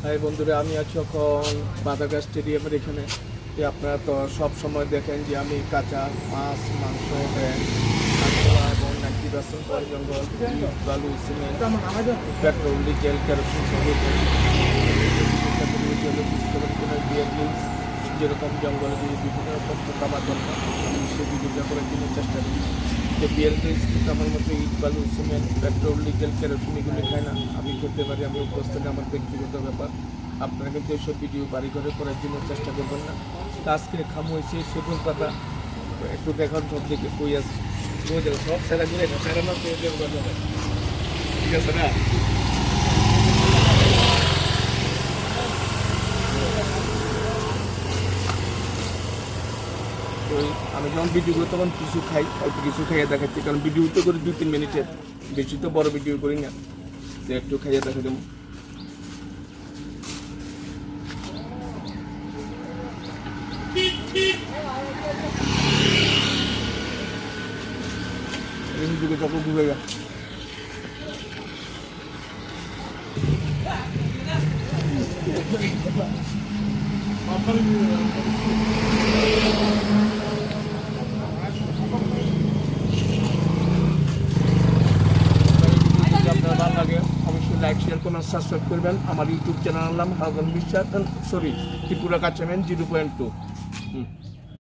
High বন্ধুরা, আমি আছি এখন বাদাগা স্টেডিয়ামের এখানে। আপনারা তো সব সময় দেখেন যে আমি কাঁচা মাছ, মাংস, এবং 90% জঙ্গল, বালু, সিমেন্ট, পেট্রোল, ডিজেল, কেরোসিন যেরকম জঙ্গলে যদি বিভিন্ন রকম পোকামাকড় আমি সেই ভিডিওটা করার জন্য চেষ্টা করি। যে বিয়ার গ্রিলস কিন্তু আমার মতো ইট, বালু, সিমেন্ট, পেট্রোল, ডিজেল, কেরোসিন এগুলি খাই না। আমি খেতে পারি, আমি অভ্যস্ত, আমার ব্যক্তিগত ব্যাপার। আপনারা কিন্তু এইসব ভিডিও বাড়ি ঘরে করার জন্য চেষ্টা করবেন না। তা আজকে খামো হয়েছে সেগুন পাতা, একটু দেখার সব দিকে কই আছে সব সেরা করে সেরা না, ঠিক আছে না? আমি যখন ভিডিও করি তখন কিছু খাই, অল্প কিছু খাইয়ে দেখাচ্ছি, কারণ ভিডিও তো করি 2-3 মিনিটের, বেশি তো বড় ভিডিও করি না। একটু খাইয়ে দেখা দেবো। যখন ঘুরে গেল আপনার ভালো লাগে অবশ্যই লাইক, শেয়ার, কমেন্ট, সাবস্ক্রাইব করবেন। আমার ইউটিউব চ্যানেলের নাম হাসান বিশ্বাস, ত্রিপুরা কাচামেন 0.2।